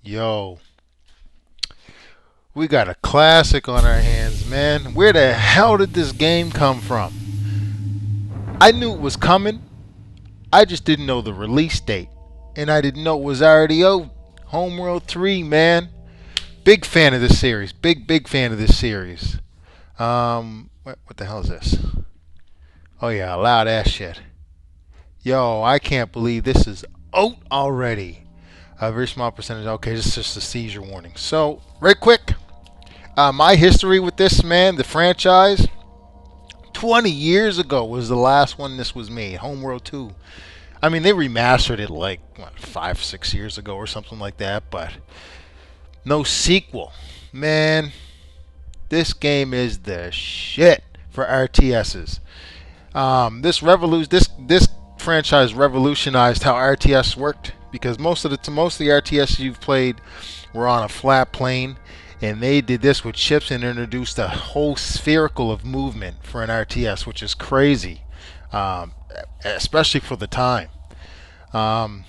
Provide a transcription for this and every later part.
Yo, we got a classic on our hands, man. Where the hell did this game come from? I knew it was coming. I just didn't know the release date. And I didn't know it was already out. Homeworld 3, man. Big fan of this series. Big fan of this series. What the hell is this? Oh, yeah, loud ass shit. Yo, I can't believe this is out already. A very small percentage. Okay, this is just a seizure warning. So, right quick, my history with this, man, the franchise, 20 years ago was the last one this was made, Homeworld 2. I mean, they remastered it like, what, 5, 6 years ago or something like that, but no sequel. Man, this game is the shit for RTSs. This franchise revolutionized how RTS worked because most of the RTS you've played were on a flat plane, and they did this with chips and introduced a whole spherical of movement for an RTS, which is crazy, um, especially for the time. Um,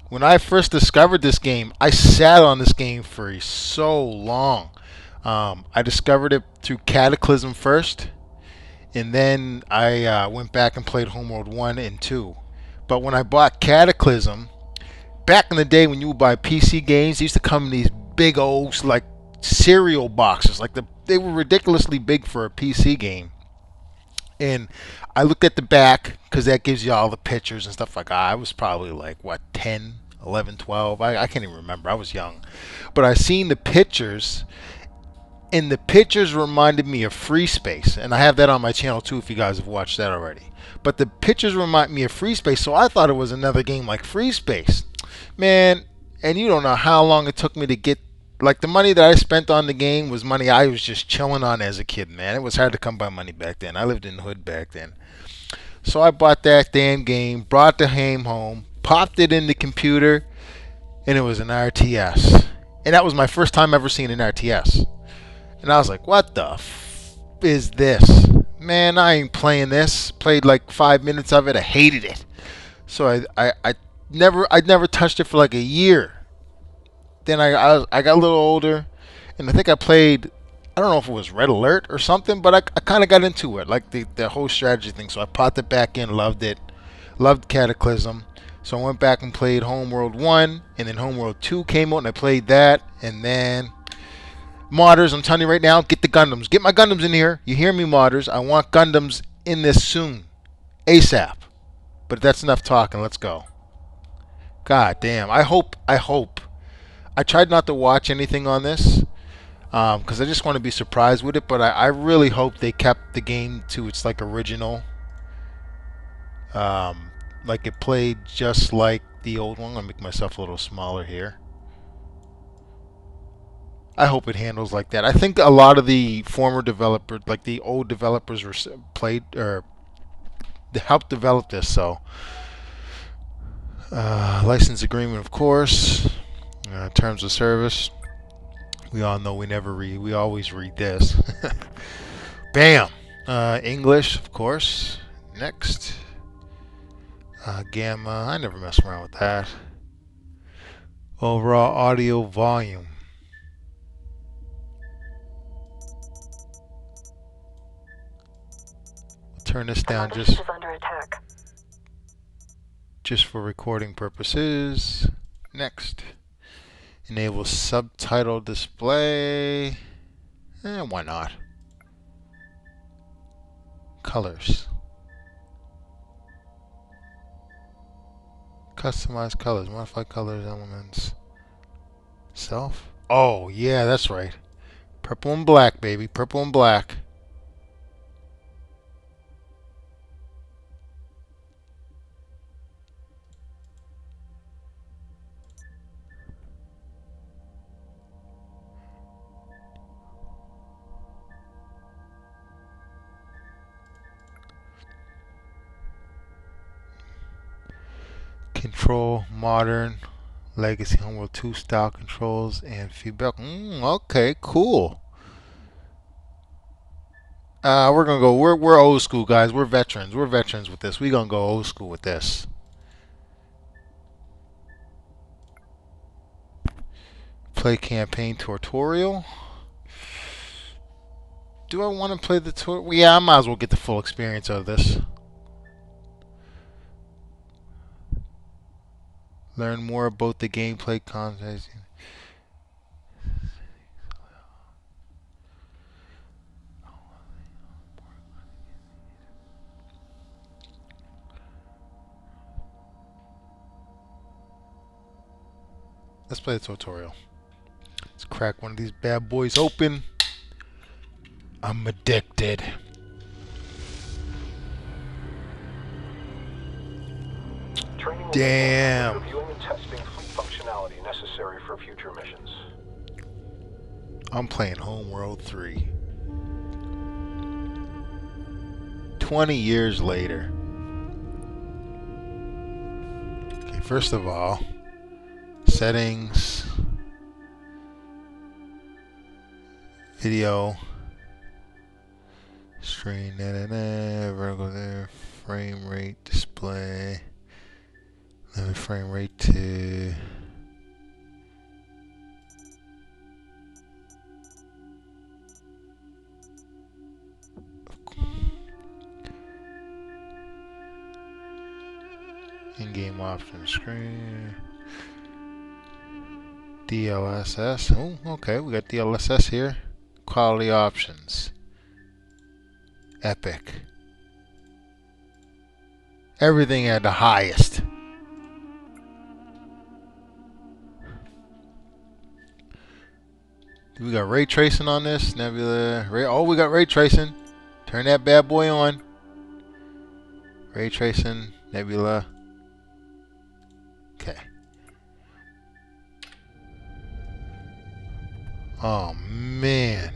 when I first discovered this game, I sat on this game for so long. I discovered it through Cataclysm first, and then I went back and played Homeworld 1 and 2. But when I bought Cataclysm, back in the day when you would buy PC games, they used to come in these big old like cereal boxes. They were ridiculously big for a PC game. And I looked at the back because that gives you all the pictures and stuff like that. I was probably like, what, 10, 11, 12? I can't even remember. I was young. But I seen the pictures, and the pictures reminded me of Free Space. And I have that on my channel too if you guys have watched that already. But the pictures remind me of Free Space, so I thought it was another game like Free Space. Man, and you don't know how long it took me to get, like, the money that I spent on the game was money I was just chilling on as a kid, man. It was hard to come by money back then. I lived in the hood back then. So I bought that damn game, brought the game home, popped it in the computer, and it was an RTS. And that was my first time ever seeing an RTS. And I was like, what the is this? Man, I ain't playing this. Played like 5 minutes of it. I hated it. So I never touched it for like a year. Then I got a little older, and I think I played. I don't know if it was Red Alert or something, but I kind of got into it, like the whole strategy thing. So I popped it back in, loved it, loved Cataclysm. So I went back and played Homeworld 1, and then Homeworld 2 came out, and I played that. And then modders, I'm telling you right now, get the Gundams. Get my Gundams in here. You hear me, modders? I want Gundams in this soon, ASAP. But that's enough talking. Let's go. God damn. I hope. I tried not to watch anything on this because I just want to be surprised with it. But I really hope they kept the game to its like original, like it played just like the old one. I'll make myself a little smaller here. I hope it handles like that. I think a lot of the former developers, like the old developers, were played or helped develop this. So, license agreement, of course. Terms of service. We all know we never read. We always read this. Bam. English, of course. Next. Gamma. I never mess around with that. Overall audio volume. We'll turn this down just for recording purposes. Next. Enable subtitle display. Why not? Colors. Customize colors. Modify colors elements. Self. Oh, yeah, that's right. Purple and black, baby. Purple and black. Control, modern, legacy, Homeworld 2 style controls, and feedback. Okay, cool. We're gonna go. We're old school guys. We're veterans. We're veterans with this. We're gonna go old school with this. Play campaign tutorial. Do I want to play the tour? Yeah, I might as well get the full experience of this. Learn more about the gameplay content. Let's play the tutorial. Let's crack one of these bad boys open. I'm addicted. Damn. Reviewing and testing fleet functionality necessary for future missions. I'm playing Homeworld 3. 20 years later. Okay, first of all, settings, video, screen, vertical there, frame rate, display, limit frame rate to in-game option screen. DLSS. Oh, okay, we got DLSS here. Quality options. Epic. Everything at the highest. We got ray tracing on this. Nebula. Oh, we got ray tracing. Turn that bad boy on. Ray tracing. Nebula. Okay. Oh, man.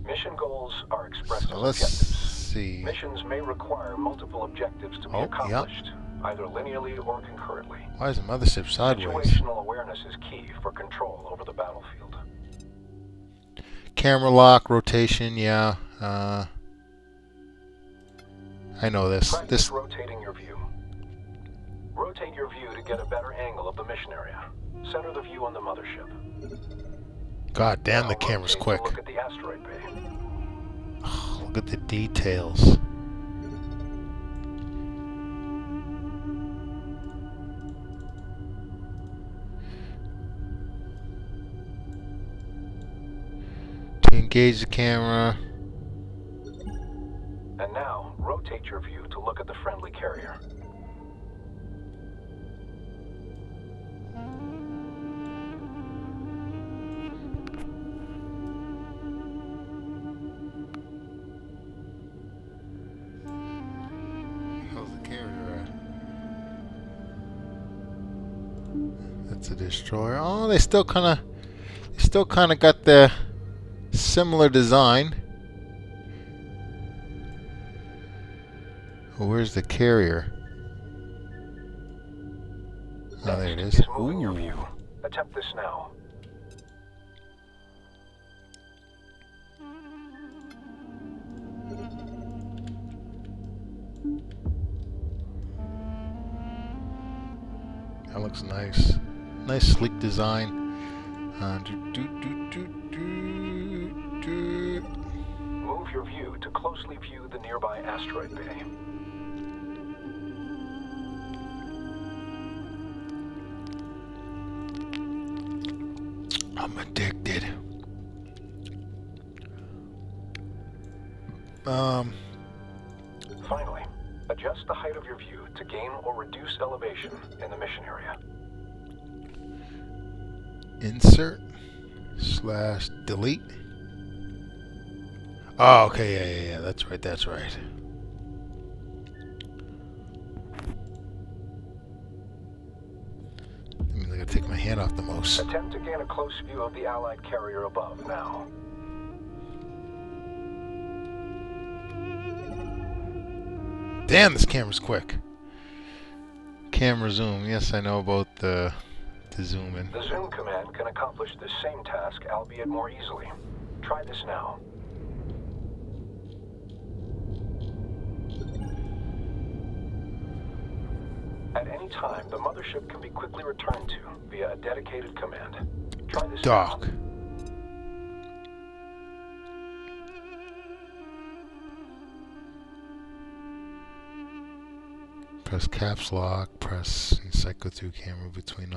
Mission goals are expressed as Let's objectives. see. Missions may require multiple objectives to be accomplished, either linearly or concurrently. Why is the mothership sideways? Situational awareness is key for control over the battlefield. Camera lock, rotation, yeah. I know this. Practice rotating your view. Rotate your view to get a better angle of the mission area. Center the view on the mothership. God damn, the Now camera's rotate to quick. Look at the asteroid bay. Oh, look at the details. To engage the camera. And now, rotate your view to look at the friendly carrier. How's the carrier at? That's a destroyer. Oh, they still kind of got the similar design. Oh, where's the carrier? Oh, there it is. Moving your Ooh. view. Attempt this now. That looks nice. Nice sleek design. Move your view to closely view the nearby asteroid bay. I'm addicted. Finally, adjust the height of your view to gain or reduce elevation in the mission area. Insert / delete. Oh, okay, yeah. That's right. I mean, I gotta take my hand off the mouse. Attempt to gain a close view of the Allied carrier above now. Damn, this camera's quick. Camera zoom. Yes, I know about the zoom in. The zoom command can accomplish this same task, albeit more easily. Try this now. At any time, the mothership can be quickly returned to via a dedicated command. Try this now. Doc. Press caps lock, press cycle through camera between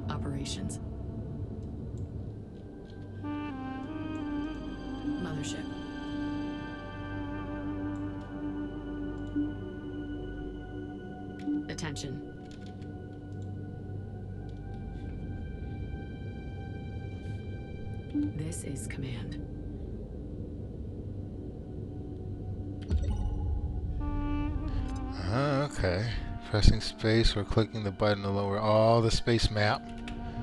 Operations. Mothership. Attention. This is command. Okay. Pressing space or clicking the button to lower all the space map.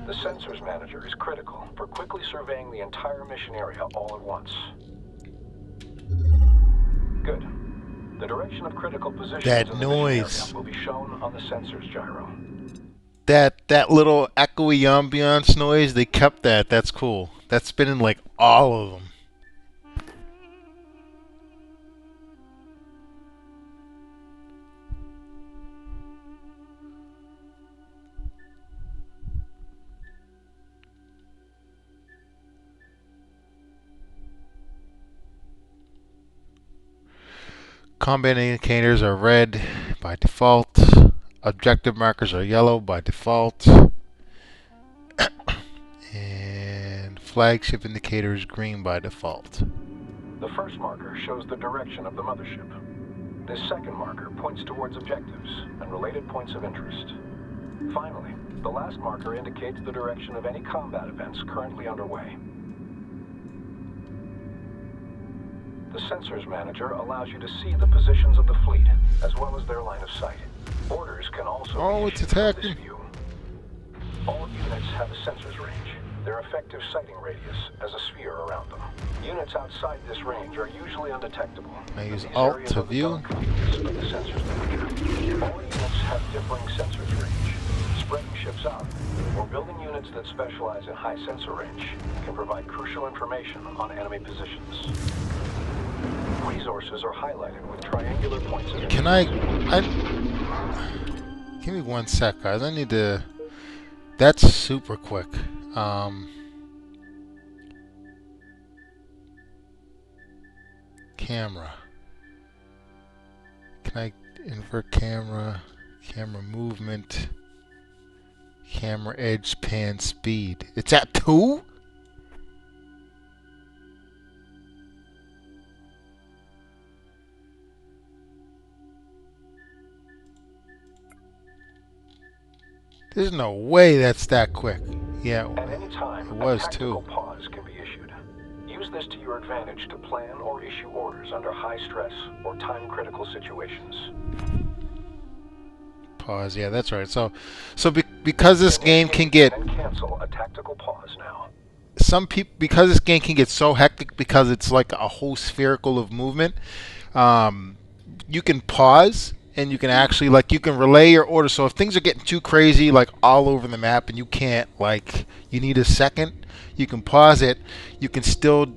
The sensors manager is critical for quickly surveying the entire mission area all at once. Good. The direction of critical positions That in the noise. mission area will be shown on the sensors gyro. That little echoey ambiance noise, they kept that. That's cool. That's been in like all of them. Combat indicators are red by default. Objective markers are yellow by default. And flagship indicator is green by default. The first marker shows the direction of the mothership. This second marker points towards objectives and related points of interest. Finally, the last marker indicates the direction of any combat events currently underway. The Sensors Manager allows you to see the positions of the fleet, as well as their line of sight. Orders can also be it's issued from this attacking. view. All units have a sensors range. Their effective sighting radius as a sphere around them. Units outside this range are usually undetectable. I use These Alt areas to are the view. dark fields of the Sensors Manager. All units have differing sensors range. Spreading ships out, or building units that specialize in high sensor range, can provide crucial information on enemy positions. Resources are highlighted with triangular points of interest. Can I give me 1 sec, guys. I need to. That's super quick. Camera. Can I invert camera? Camera movement. Camera edge pan speed. It's at 2? There's no way that's that quick. Yeah, At any time, it was a tactical too. pause can be issued. Use this to your advantage to plan or issue orders under high stress or time-critical situations. Pause. Yeah, that's right. Because this game can get And cancel a tactical pause now. some people, because this game can get so hectic because it's like a whole spherical of movement. You can pause and you can actually you can relay your order. So if things are getting too crazy like all over the map and you can't you need a second, you can pause it. You can still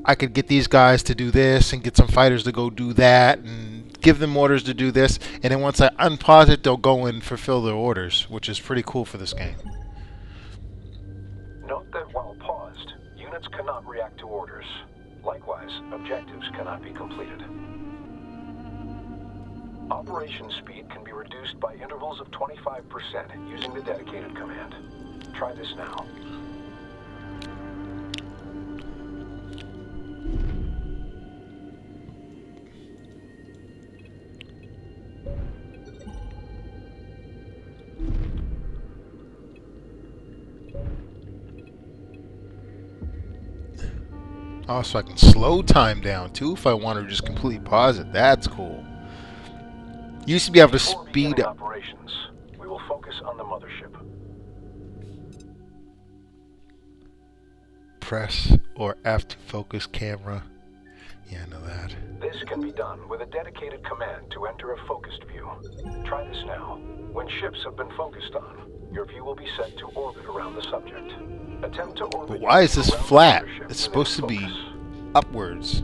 I could get these guys to do this and get some fighters to go do that and give them orders to do this, and then once I unpause it, they'll go and fulfill their orders, which is pretty cool for this game. Note that while paused, units cannot react to orders. Likewise, objectives cannot be completed. Operation speed can be reduced by intervals of 25% using the dedicated command. Try this now. Also, I can slow time down too if I want to just completely pause it. That's cool. Used to be able to Before speed beginning up. operations, we will focus on the mothership. Press or F to focus camera. Yeah, I know that. This can be done with a dedicated command to enter a focused view. Try this now. When ships have been focused on, your view will be set to orbit around the subject. Attempt to orbit But why is this around the flat? mothership It's within supposed to be focus. upwards.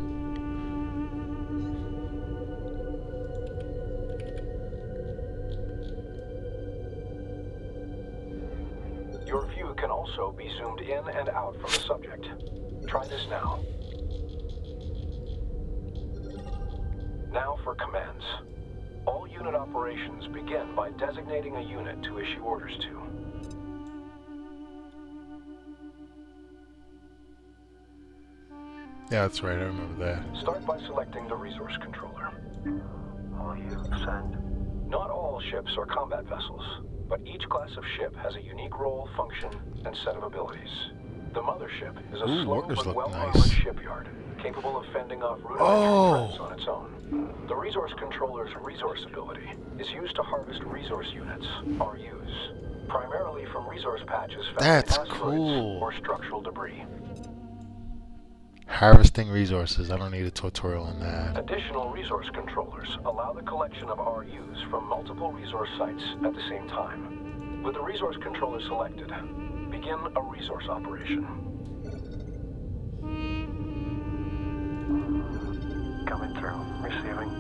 Your view can also be zoomed in and out from the subject. Try this now. Now for commands. All unit operations begin by designating a unit to issue orders to. Yeah, that's right. I remember that. Start by selecting the resource controller. All you send. Not all ships are combat vessels, but each class of ship has a unique role, function, and set of abilities. The mothership is a Ooh, slow workers but look well-armored nice. shipyard, capable of fending off rudimentary Oh. threats on its own. The resource controller's resource ability is used to harvest resource units, RUs, primarily from resource patches found That's in asteroids cool. or structural debris. Harvesting resources. I don't need a tutorial on that. Additional resource controllers allow the collection of RUs from multiple resource sites at the same time. With the resource controller selected, begin a resource operation. Coming through. Receiving.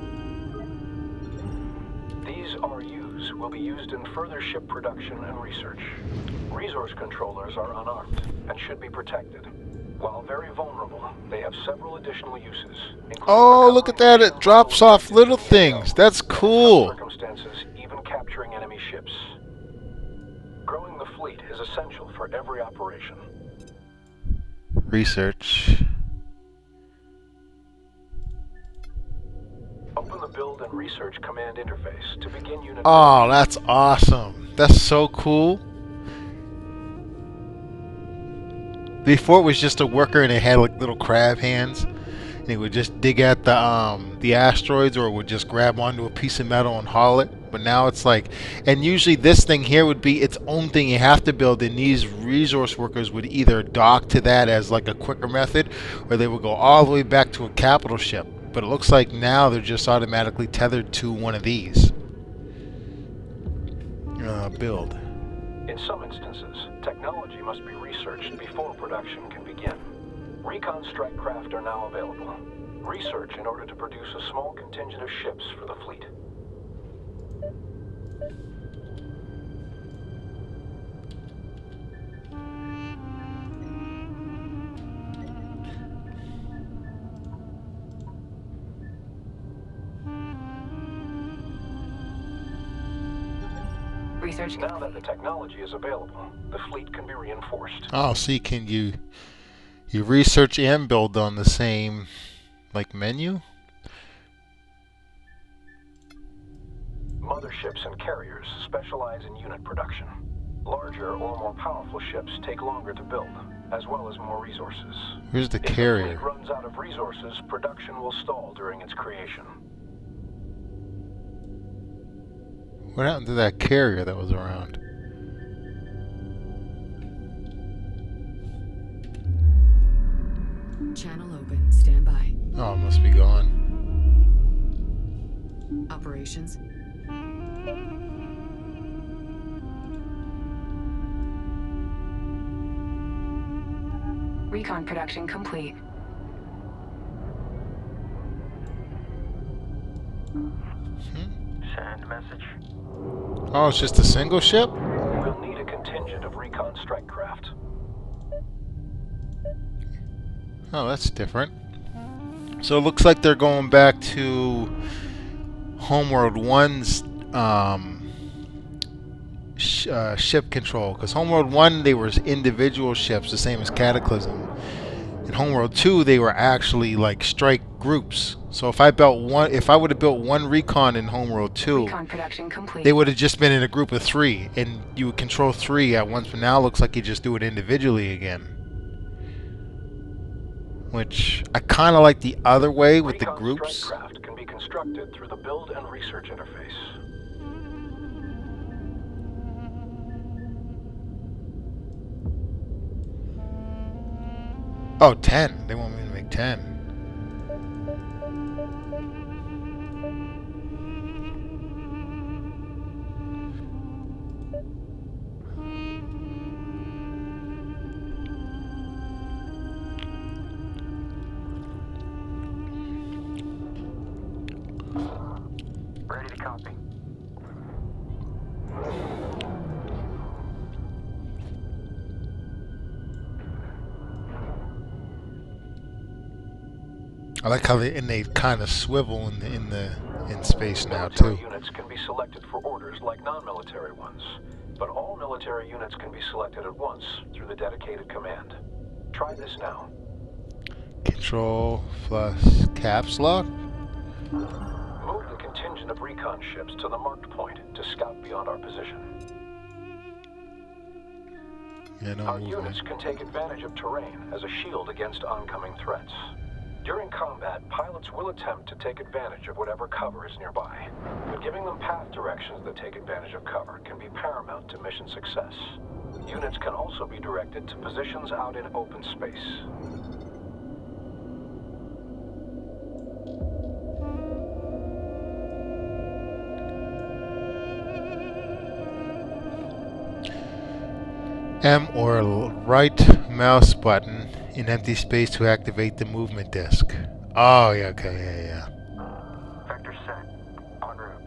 These RUs will be used in further ship production and research. Resource controllers are unarmed and should be protected. While very vulnerable, they have several additional uses. including Oh, look at that. recovering It drops vital off little objectives in the things. AO, That's and in some cool. circumstances, even capturing enemy ships. Growing the fleet is essential for every operation. Research. Open the Build and Research Command interface to begin unit Oh, building. that's awesome. That's so cool. Before it was just a worker and it had like little crab hands. And he would just dig at the asteroids or would just grab onto a piece of metal and haul it. But now it's like, and usually this thing here would be its own thing you have to build, and these resource workers would either dock to that as like a quicker method, or they would go all the way back to a capital ship. But it looks like now they're just automatically tethered to one of these. Build. In some instances, technology must be researched before production can begin. Recon strike craft are now available. Research in order to produce a small contingent of ships for the fleet. Research Now that the technology is available, the fleet can be reinforced. Oh, see, can you research and build on the same like menu? Motherships and carriers specialize in unit production. Larger or more powerful ships take longer to build, as well as more resources. Here's the If the fleet carrier. runs out of resources, production will stall during its creation. What happened to that carrier that was around? channel open. Stand by. Oh, it must be gone. Operations. Recon production complete. Send message. Oh, it's just a single ship? We'll need a contingent of recon strike craft. Oh, that's different. So it looks like they're going back to Homeworld 1's ship control. Because Homeworld 1, they were individual ships, the same as Cataclysm. In Homeworld 2, they were actually like strike groups. So if I would have built one recon in Homeworld 2, Recon production complete. they would have just been in a group of 3, and you would control 3 at once. But now it looks like you just do it individually again. Which I kind of like the other way with the Recon groups. strike craft can be constructed through the Build and Research interface. Oh, 10. They want me to make 10. Copy. I like how they kind of swivel in space now Military too. units can be selected for orders like non-military ones, but all military units can be selected at once through the dedicated command. Try this now. Control plus caps lock. Move the contingent of recon ships to the marked point to scout beyond our position. Yeah, no Our movement. units can take advantage of terrain as a shield against oncoming threats. During combat, pilots will attempt to take advantage of whatever cover is nearby, but giving them path directions that take advantage of cover can be paramount to mission success. Units can also be directed to positions out in open space. M or right mouse button in empty space to activate the movement disc. Oh yeah, okay, yeah. Vector set. En route.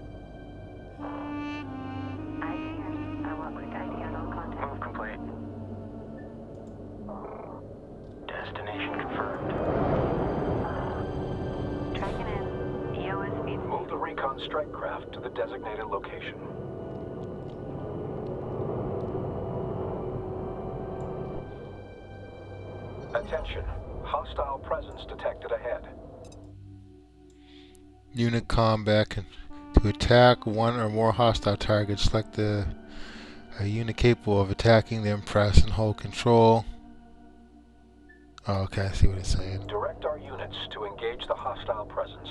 I want quick ID on all contact. Move complete. Destination confirmed. Tracking in. EOS speed. Move the recon strike craft to the designated location. Attention. Hostile presence detected ahead. Unit combat can, to attack one or more hostile targets. Select a unit capable of attacking them. Press and hold control. Oh, okay, I see what it's saying. Direct our units to engage the hostile presence.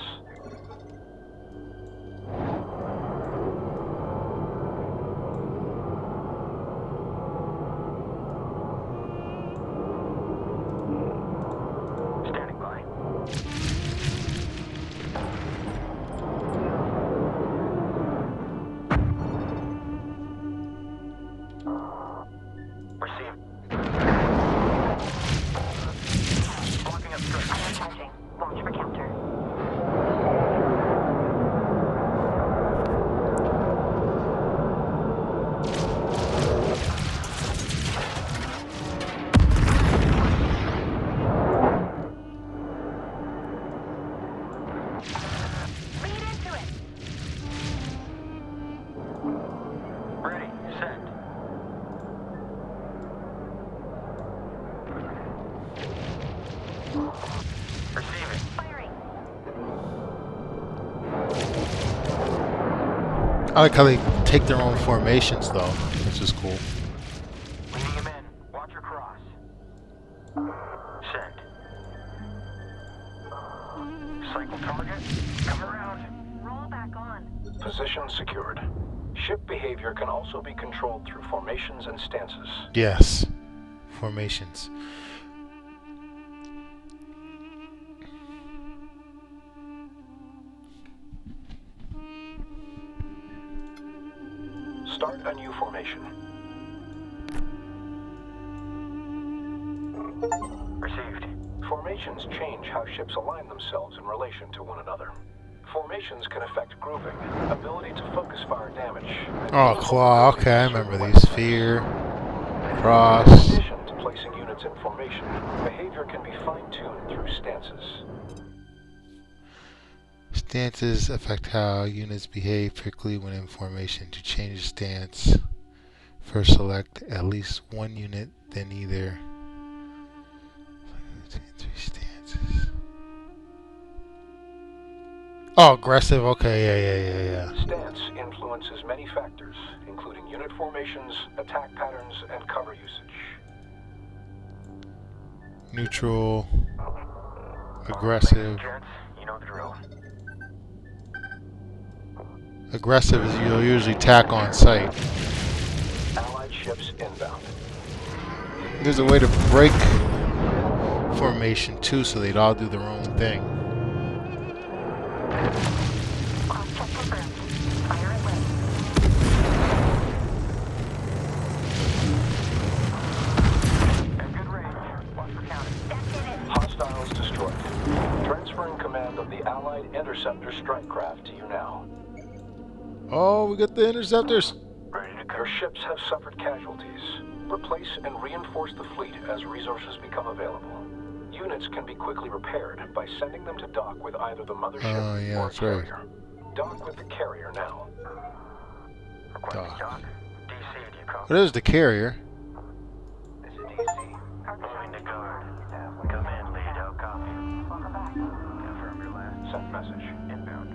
Standing by. Receive. Blocking up strike. I am charging. Watch for counter. Lead into it. Ready. Send. Receiving. Firing. I like how they take their own formations though, which is cool. Leading him in. Watch your cross. Send. Cycle target. Come around. Roll back on. Position secured. Ship behavior can also be controlled through formations and stances. Yes, formations. Start a new formation. Received. Formations change how ships align themselves in relation to one another. Formations can affect grouping, ability to focus fire damage. and Oh, even claw. ability to Okay, I certain remember weapon these. types. Sphere, In cross. addition to placing units in formation, behavior can be fine-tuned through stances. Stances affect how units behave, particularly when in formation. To change stance, first select at least one unit, then either. Three stances. Oh, aggressive. Okay, yeah. Stance influences many factors, including unit formations, attack patterns, and cover usage. Neutral, Ladies aggressive. and gents, you know the drill. Aggressive is you'll usually tack on sight. Allied ships inbound. There's a way to break formation too, so they'd all do their own thing. Cross check confirmed. Fire at will. At good range. Watch for counter. That did it. Hostiles destroyed. Transferring command of the Allied interceptor strike craft to you now. Oh, we got the interceptors. Ready to Your go. ships have suffered casualties. Replace and reinforce the fleet as resources become available. Units can be quickly repaired by sending them to dock with either the mothership Oh, yeah, or a that's right. carrier. Dock with the carrier now. Requesting Doc. dock. DC, do you copy? What is the carrier? This is DC. Moving to guard. Command lead, how copy? Welcome back. Confirm your last. Send message. Inbound.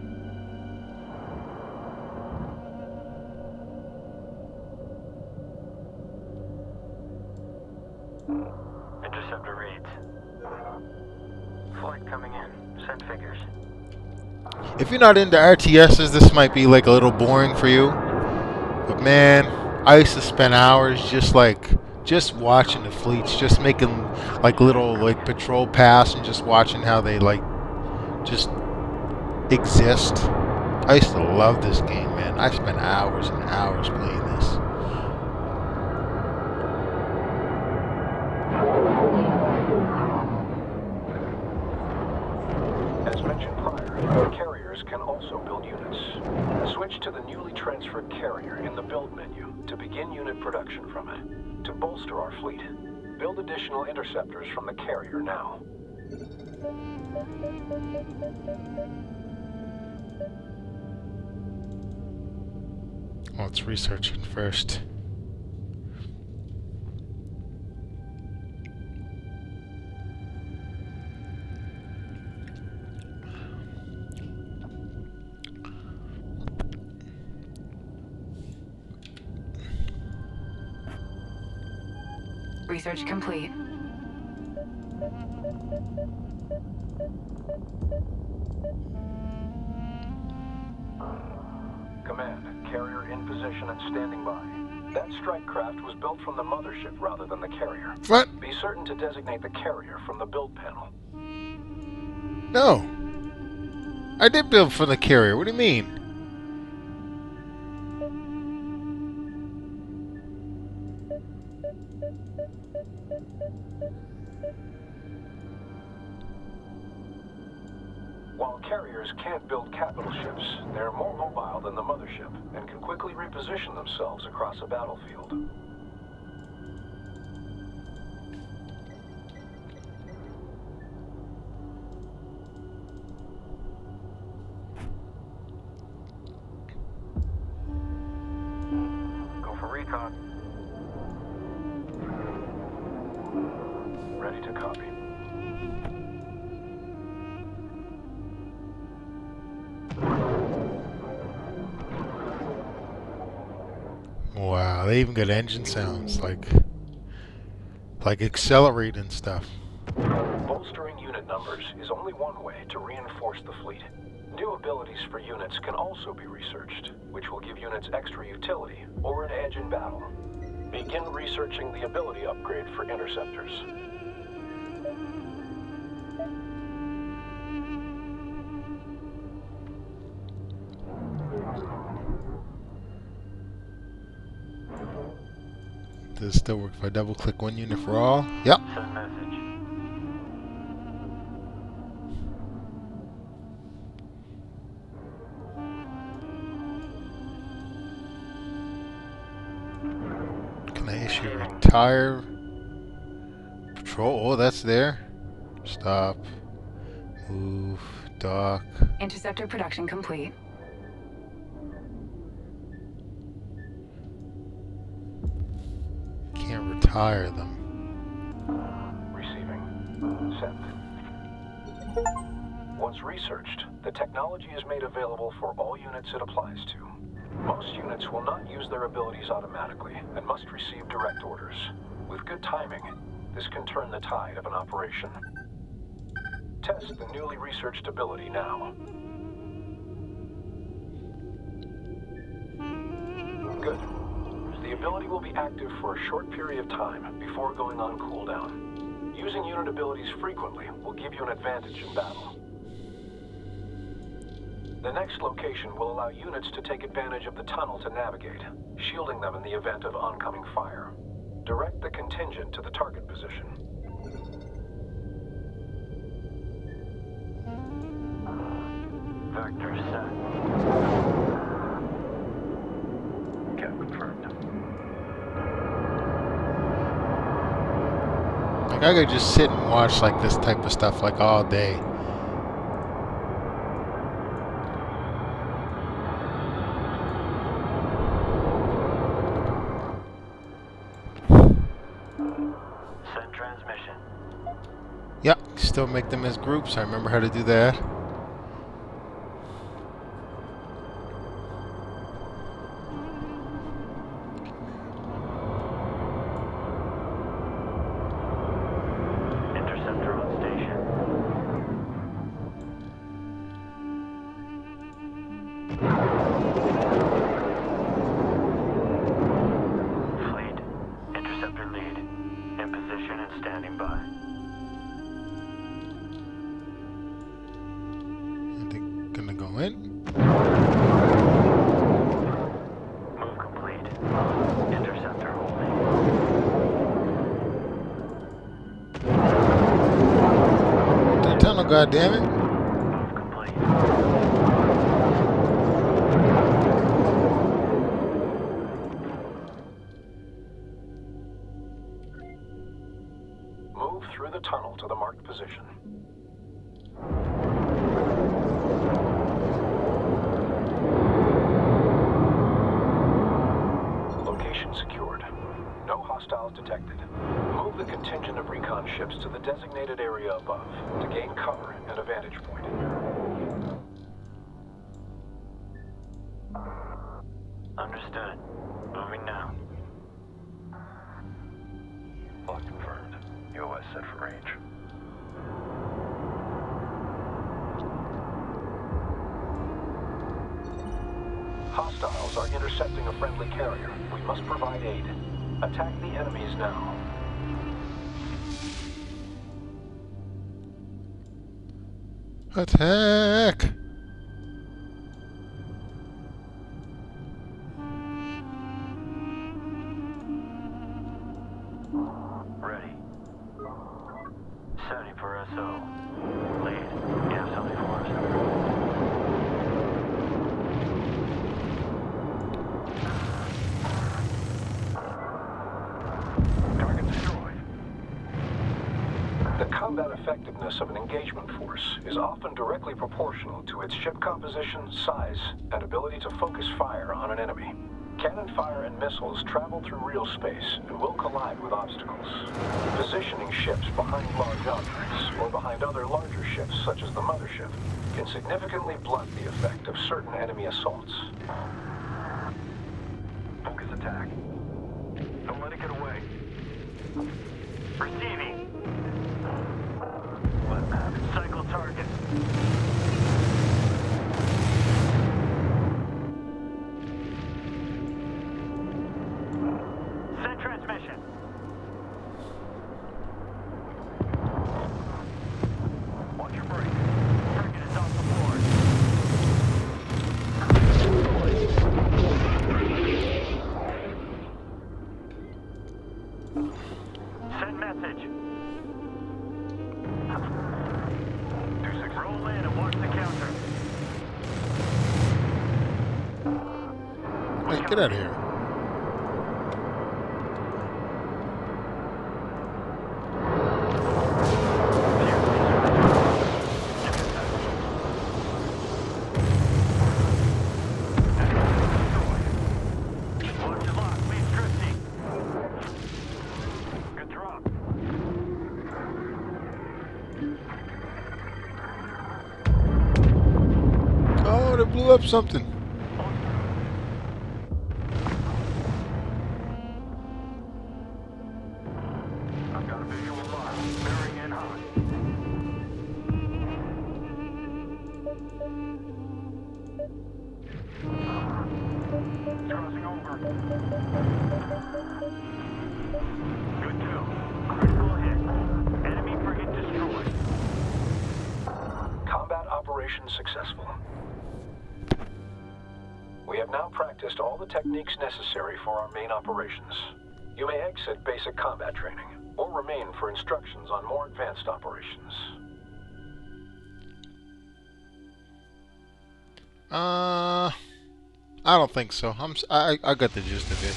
Interceptor reads. Flight coming in. Send figures. If you're not into RTSs, this might be like a little boring for you. But man, I used to spend hours just watching the fleets, just making like little like patrol pass and just watching how they like just exist. I used to love this game, man. I spent hours and hours playing this. As mentioned prior, carriers can also build units. Switch to the newly transferred carrier in the build menu to begin unit production from it. To bolster our fleet, build additional interceptors from the carrier now. Let's research it first. Research complete. Command, carrier in position and standing by. That strike craft was built from the mothership rather than the carrier. What? Be certain to designate the carrier from the build panel. No. I did build for the carrier. What do you mean? While carriers can't build capital ships, they're more mobile than the mothership and can quickly reposition themselves across a battlefield. Go for recon. Ready to copy. Wow, they even got engine sounds like accelerate and stuff. Bolstering unit numbers is only one way to reinforce the fleet. New abilities for units can also be researched, which will give units extra utility or an edge in battle. Begin researching the ability upgrade for interceptors. Does it still work if I double click one unit for all? Yep. Send message. Can I issue retire patrol? Oh, that's there. Stop. Move. Dock. Interceptor production complete. Can't retire them. Receiving. Send. Once researched, the technology is made available for all units it applies to. Most units will not use their abilities automatically and must receive direct orders. With good timing, this can turn the tide of an operation. Test the newly researched ability now. Good. The ability will be active for a short period of time before going on cooldown. Using unit abilities frequently will give you an advantage in battle. The next location will allow units to take advantage of the tunnel to navigate, shielding them in the event of oncoming fire. Direct the contingent to the target position. Vector set. I could just sit and watch like this type of stuff like all day. Send transmission. Yep, still make them as groups. I remember how to do that. Interceptor on station. Fleet. Interceptor lead. In position and standing by. Are they gonna go in? Move complete. Interceptor holding. The tunnel, goddammit. Move complete. Move through the tunnel to the marked position. Location secured. No hostiles detected. Move the contingent of recon ships to the designated area above to gain cover and a vantage point. Understood. Moving now. Lock confirmed. UOS set for range. Hostiles are intercepting a friendly carrier. We must provide aid. Attack the enemies now. Attack! Ready. Setting for SO. Lead. You have something for us? Target destroyed. The combat effectiveness of an engagement force is often directly proportional to its ship composition, size, and ability to focus fire on an enemy. Cannon fire and missiles travel through real space and will collide with obstacles. Positioning ships behind large objects or behind other larger ships, such as the mothership, can significantly blunt the effect of certain enemy assaults. Focus attack. Don't let it get away. Receiving. Cycle target. Send transmission. Watch your brake. Frigate is off the board. Send message. Roll in and watch the counter. Hey, get out of here. Watch your lock. Lead drifting. Good drop. Oh, they blew up something. I've got a visual lock. Bearing in high. Crossing over. Good kill. Critical hit. Enemy frigate destroyed. Combat operation successful. We have now practiced all the techniques necessary for our main operations. You may exit basic combat training, or remain for instructions on more advanced operations. I don't think so. I got the gist of it.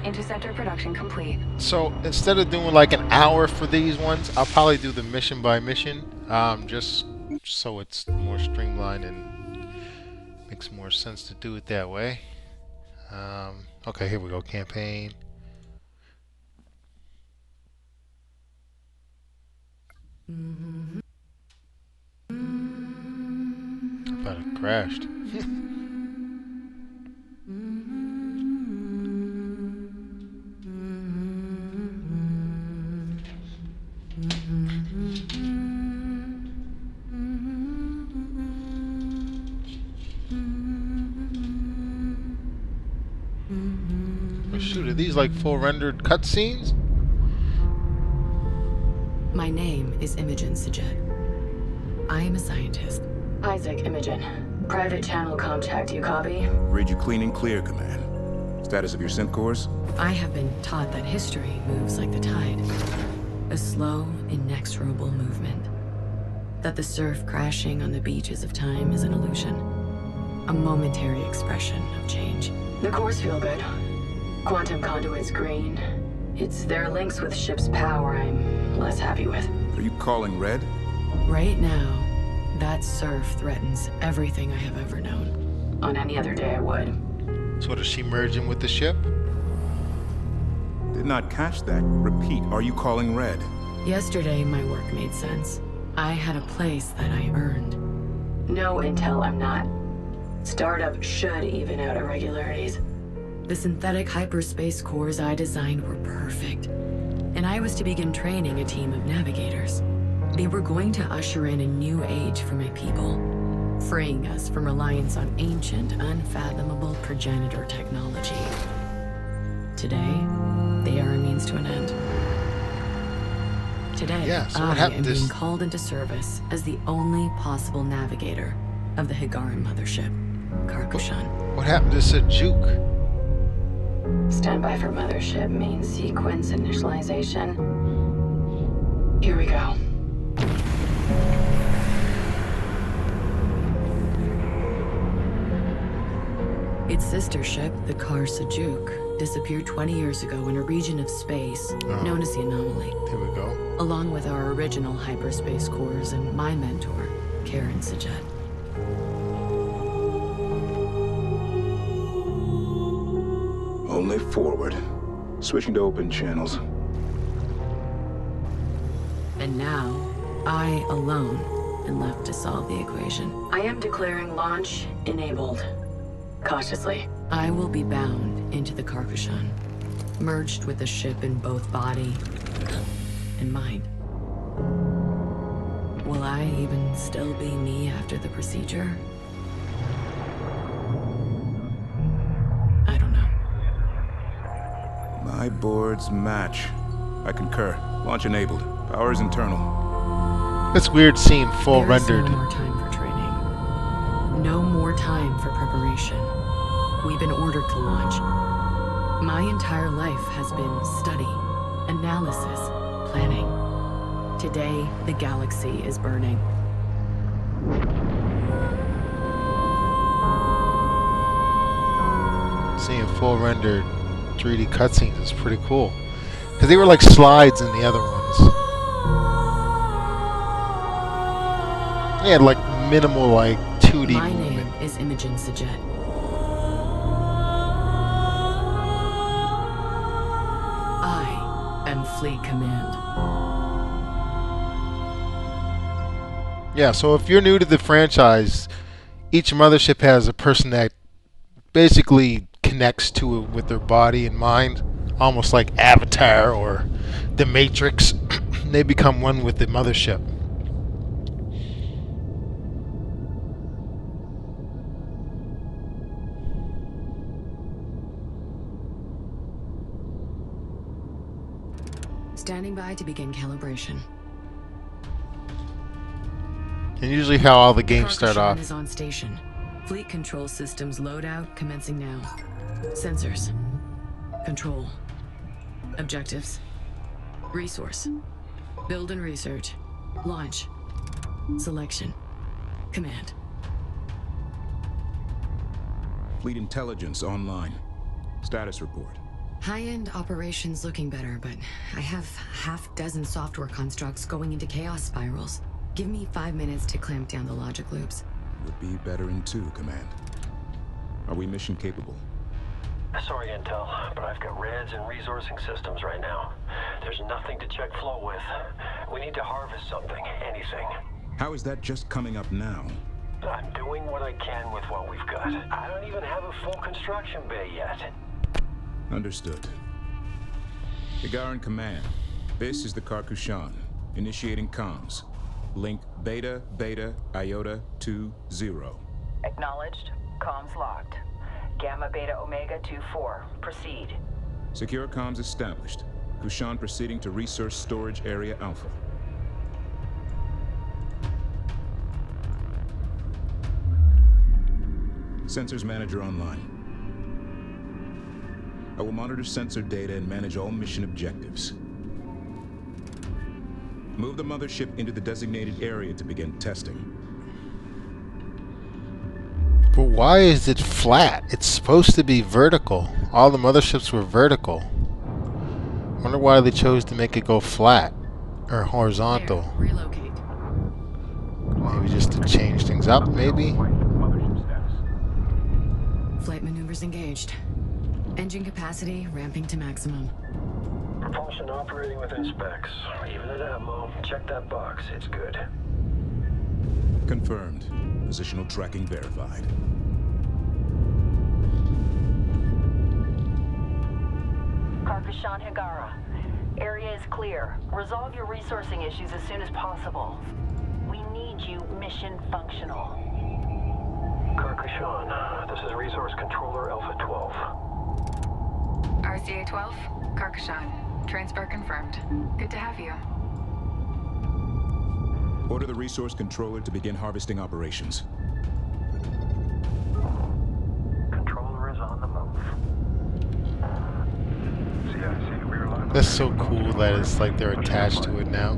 Interceptor production complete. So instead of doing like an hour for these ones, I'll probably do the mission by mission, just so it's more streamlined and makes more sense to do it that way. Okay, here we go. Campaign. I thought it crashed. Oh, shoot, are these like full rendered cutscenes? My name is Imogen Sajet. I am a scientist. Isaac, Imogen. Private channel contact, you copy? Read you clean and clear, Command. Status of your synth cores? I have been taught that history moves like the tide. A slow, inexorable movement. That the surf crashing on the beaches of time is an illusion. A momentary expression of change. The cores feel good. Quantum conduit's green. It's their links with ship's power I'm less happy with. Are you calling Red? Right now, that surf threatens everything I have ever known. On any other day I would. So does she merge in with the ship? Did not catch that. Repeat, are you calling Red? Yesterday, my work made sense. I had a place that I earned. No intel, I'm not. Startup should even out irregularities. The synthetic hyperspace cores I designed were perfect. And I was to begin training a team of navigators. They were going to usher in a new age for my people, freeing us from reliance on ancient, unfathomable progenitor technology. Today, they are a means to an end. Today, Yeah, so what I happened am this- being called into service as the only possible navigator of the Higaran mothership, Karkushan. What happened to Sajuk? Standby for mothership main sequence initialization. Here we go. Its sister ship, the Kar Sajuk, disappeared 20 years ago in a region of space known as the Anomaly, Here we go. along with our original hyperspace cores and my mentor, Karen Sajet. Only forward. Switching to open channels. And now, I alone am left to solve the equation. I am declaring launch enabled. Cautiously. I will be bound into the Karkushan, merged with the ship in both body and mind. Will I even still be me after the procedure? I don't know. My boards match. I concur. Launch enabled. Powers internal. It's weird seeing full There is rendered. no more time for training. No more time for preparation. We've been ordered to launch. My entire life has been study, analysis, planning. Today, the galaxy is burning. Seeing full rendered 3D cutscenes is pretty cool. Because they were like slides in the other ones. They had like minimal like 2D My movement. name is Imogen Sajet. I am Fleet Command. Yeah, so if you're new to the franchise, each mothership has a person that basically connects to it with their body and mind, almost like Avatar or The Matrix. They become one with the mothership. Standing by to begin calibration. And usually how all the games start Karkushan off. is on station. Fleet control systems loadout commencing now. Sensors. Control. Objectives. Resource. Build and research. Launch. Selection. Command. Fleet intelligence online. Status report. High-end operations looking better, but I have half dozen software constructs going into chaos spirals. Give me 5 minutes to clamp down the logic loops. Would be better in 2, Command. Are we mission capable? Sorry, Intel, but I've got reds and resourcing systems right now. There's nothing to check flow with. We need to harvest something, anything. How is that just coming up now? I'm doing what I can with what we've got. I don't even have a full construction bay yet. Understood. Gagarin Command, this is the Karkushan. Initiating comms. Link Beta Beta Iota 20. Acknowledged. Comms locked. Gamma Beta Omega 24. Proceed. Secure comms established. Kushan proceeding to Resource Storage Area Alpha. Sensors Manager online. I will monitor sensor data and manage all mission objectives. Move the mothership into the designated area to begin testing. But why is it flat? It's supposed to be vertical. All the motherships were vertical. Wonder why they chose to make it go flat or horizontal. There, relocate. Maybe just to change things up, maybe? Mothership status. Flight maneuvers engaged. Engine capacity ramping to maximum. Propulsion operating within specs. Even at ammo, check that box. It's good. Confirmed. Positional tracking verified. Karkushan Higara. Area is clear. Resolve your resourcing issues as soon as possible. We need you mission functional. Karkushan, this is Resource Controller Alpha 12. RCA 12, Karkushan. Transfer confirmed. Good to have you. Order the resource controller to begin harvesting operations. Controller is on the move. CIC, we are live. That's so cool that it's like they're attached to it now.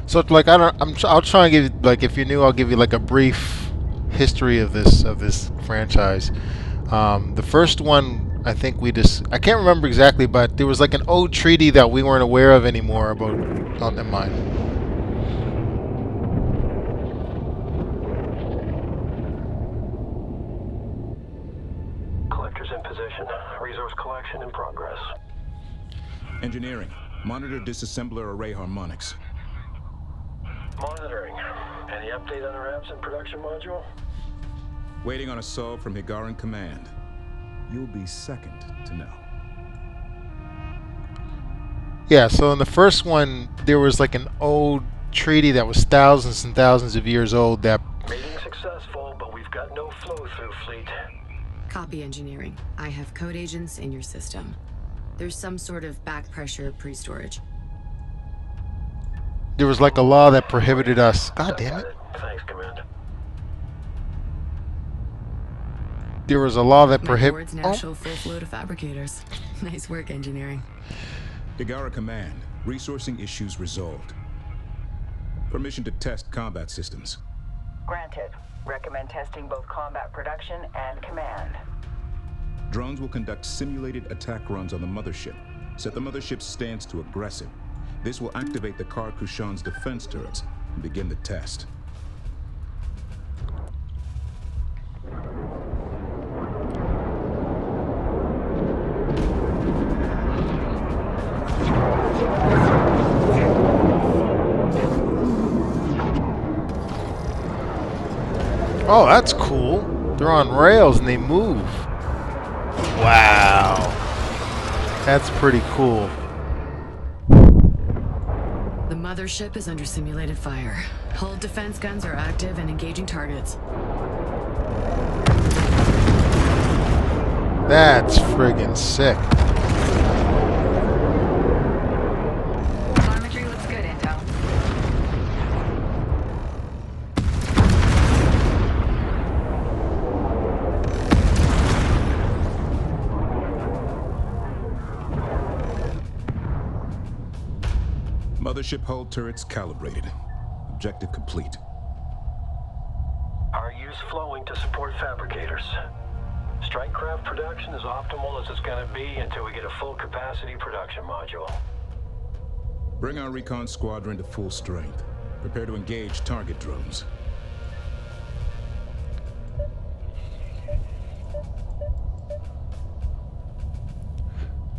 So like I'll try and give you, like, if you're new, I'll give you like a brief history of this franchise. The first one, I think I can't remember exactly, but there was like an old treaty that we weren't aware of anymore about. Oh, never mind. Collectors in position. Resource collection in progress. Engineering. Monitor disassembler array harmonics. Monitoring. Any update on our absent production module? Waiting on a solve from Higaran Command. You'll be second to know. Yeah, so in the first one, there was like an old treaty that was thousands and thousands of years old that... Meeting successful, but we've got no flow-through fleet. Copy engineering. I have code agents in your system. There's some sort of back pressure pre-storage. There was like a law that prohibited us... God damn it. Thanks, Command. There was a law that My prohibited... board's now show full flow to fabricators. Nice work, engineering. Higara Command. Resourcing issues resolved. Permission to test combat systems. Granted. Recommend testing both combat production and command. Drones will conduct simulated attack runs on the mothership. Set the mothership's stance to aggressive. This will activate the Karkushan's defense turrets and begin the test. Oh, that's cool. They're on rails and they move. Wow. That's pretty cool. The mothership is under simulated fire. Hull defense guns are active and engaging targets. That's friggin' sick. Telemetry looks good, Intel. Mothership hull turrets calibrated. Objective complete. Our use flowing to support fabricators. Strike-craft production is optimal as it's gonna be until we get a full capacity production module. Bring our recon squadron to full strength. Prepare to engage target drones.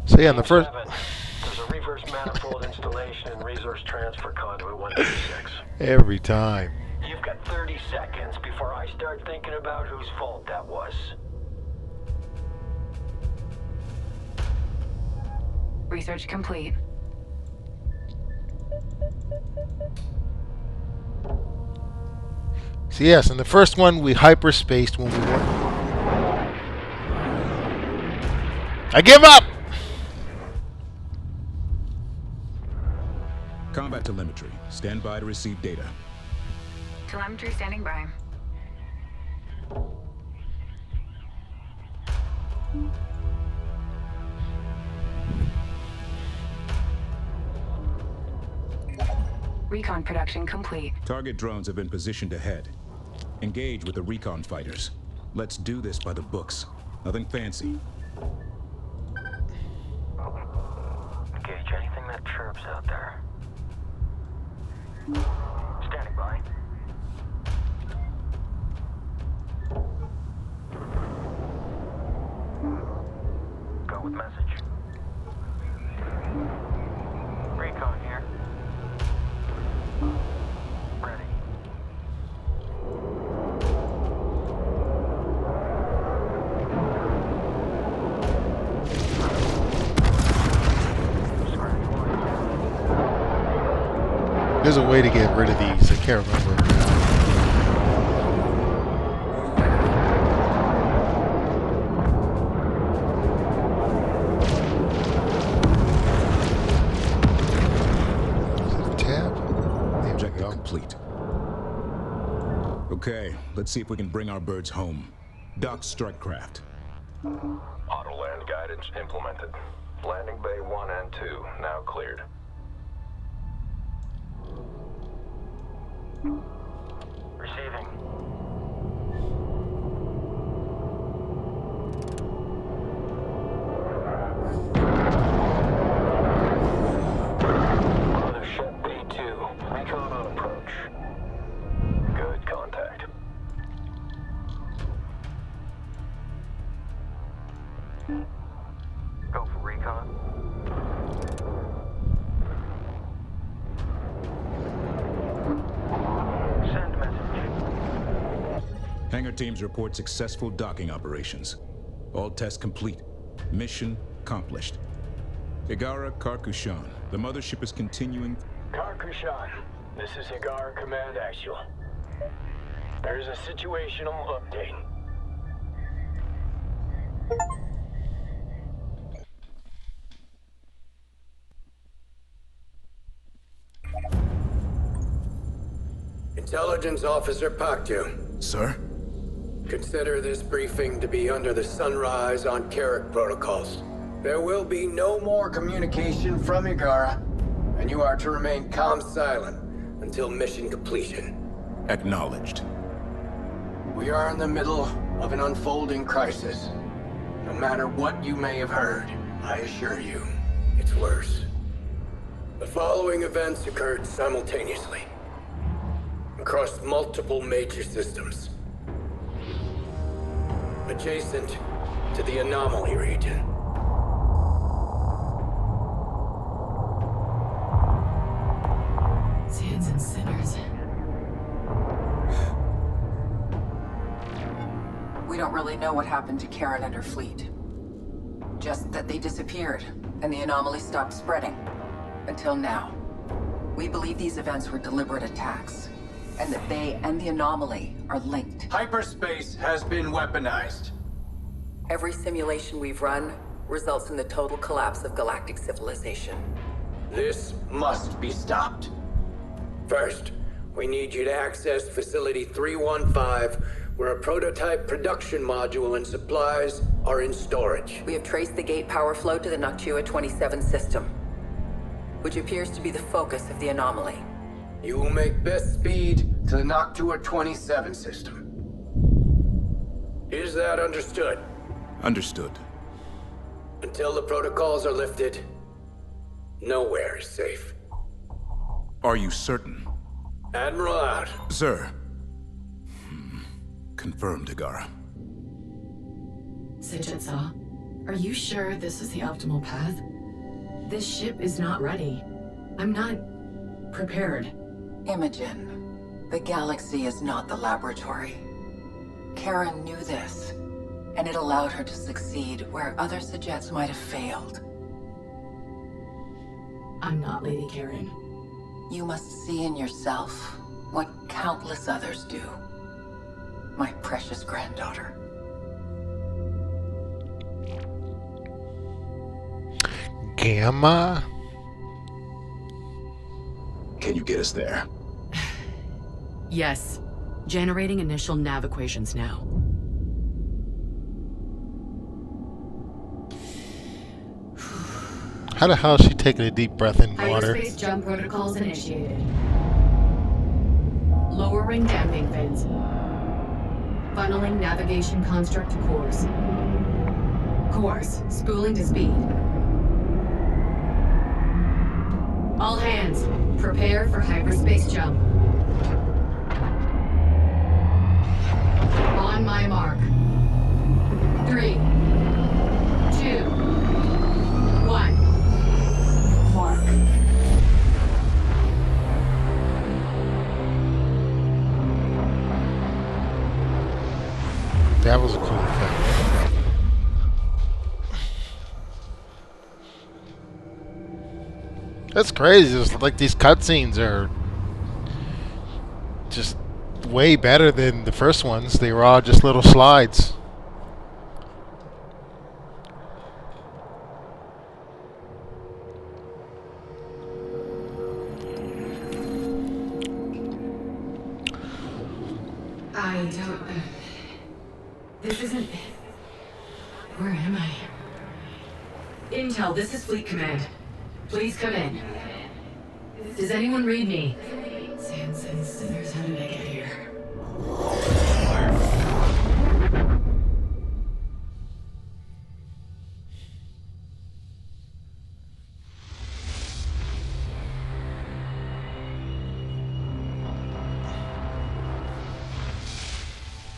So yeah, in the first. There's a reverse manifold installation and resource transfer conduit 136. Every time. You've got 30 seconds before I start thinking about whose fault that was. Research complete. So yes, in the first one we hyperspaced when we were. I give up! Combat telemetry. Stand by to receive data. Telemetry standing by. Recon production complete. Target drones have been positioned ahead. Engage with the recon fighters. Let's do this by the books. Nothing fancy. Engage anything that chirps out there. Standing by. Go with message. Recon here. Ready. There's a way to get rid of these. I can't remember. Is it a tab? Objective complete. Okay, let's see if we can bring our birds home. Dock strike craft. Auto land guidance implemented. Landing bay 1 and 2 now cleared. Receiving. Mothership B2. Recon on approach. Good contact. Go for recon. Send message. Hangar teams report successful docking operations. All tests complete. Mission accomplished. Higara Karkushan. The mothership is continuing. Karkushan, this is Higara Command Actual. There's a situational update. Intelligence Officer Paktu. Sir? Consider this briefing to be under the Sunrise on Carrick protocols. There will be no more communication from Higara, and you are to remain calm silent until mission completion. Acknowledged. We are in the middle of an unfolding crisis. No matter what you may have heard, I assure you, it's worse. The following events occurred simultaneously, across multiple major systems, adjacent to the anomaly region. Sands and sinners. We don't really know what happened to Karen and her fleet. Just that they disappeared, and the anomaly stopped spreading. Until now. We believe these events were deliberate attacks, and that they and the anomaly are linked. Hyperspace has been weaponized. Every simulation we've run results in the total collapse of galactic civilization. This must be stopped. First, we need you to access Facility 315, where a prototype production module and supplies are in storage. We have traced the gate power flow to the Noctua 27 system, which appears to be the focus of the anomaly. You will make best speed to the Noctua 27 system. Is that understood? Understood. Until the protocols are lifted, nowhere is safe. Are you certain? Admiral out. Sir. Confirmed, Hagara. Sejitsa, are you sure this is the optimal path? This ship is not ready. I'm not prepared. Imogen, the galaxy is not the laboratory. Karen knew this, and it allowed her to succeed where other Sejets might have failed. I'm not Lady Karen. You must see in yourself what countless others do. My precious granddaughter. Gamma? Can you get us there? Yes. Generating initial nav equations now. How the hell is she taking a deep breath in water? Hyperspace jump protocols initiated. Lowering damping fins. Funneling navigation construct to course. Course, spooling to speed. All hands, prepare for hyperspace jump. On my mark. 3, 2, 1. Mark. That was a cool effect. That's crazy. It's like these cutscenes are just way better than the first ones. They were all just little slides. I don't... This isn't... Where am I? Intel, this is Fleet Command. Please come in. Does anyone read me? Sans and sinners, how did I get here?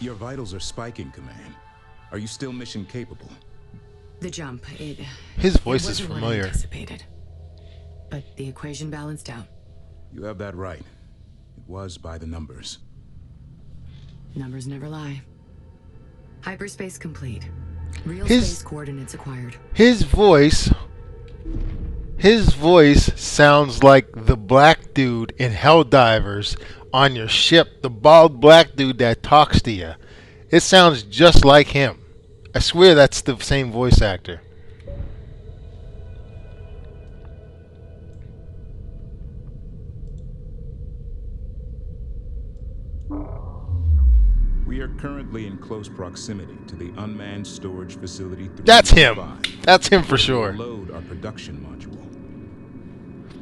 Your vitals are spiking, Command. Are you still mission capable? The jump, His voice is wasn't what I familiar. anticipated. But the equation balanced out. You have that right. It was by the numbers. Numbers never lie. Hyperspace complete. Real His- space coordinates acquired. His voice sounds like the black dude in Helldivers on your ship, the bald black dude that talks to you. It sounds just like him. I swear that's the same voice actor. We are currently in close proximity to the unmanned storage facility 3. That's him. That's him for sure. Load our production module.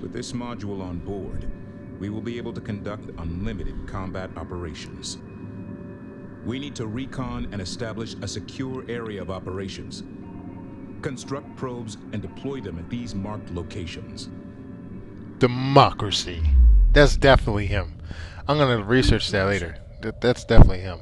With this module on board, we will be able to conduct unlimited combat operations. We need to recon and establish a secure area of operations. Construct probes and deploy them at these marked locations. Democracy. That's definitely him. I'm gonna research that later. That's definitely him.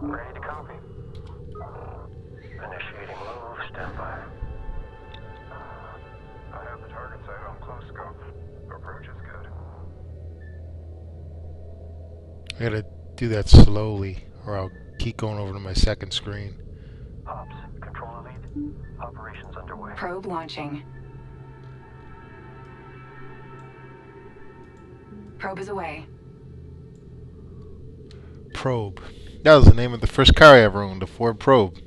Ready to copy. Initiating move, stand by. I have the target sight on close scope. Approach is good. I gotta do that slowly, or I'll keep going over to my second screen. Ops, control lead. Operations underway. Probe launching. Probe is away. Probe. That was the name of the first car I ever owned, the Ford Probe.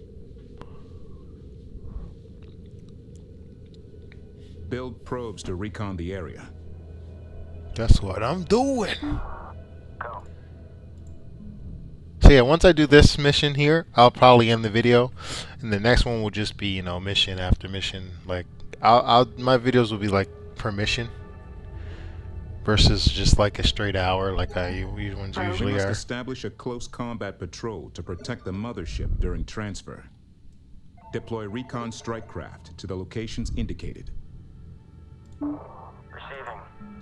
Build probes to recon the area. That's what I'm doing. Go. So yeah, once I do this mission here, I'll probably end the video, and the next one will just be, you know, mission after mission. Like, my videos will be like per mission versus just like a straight hour like ones We usually must are. establish a close combat patrol to protect the mothership during transfer. Deploy recon strike craft to the locations indicated. Receiving.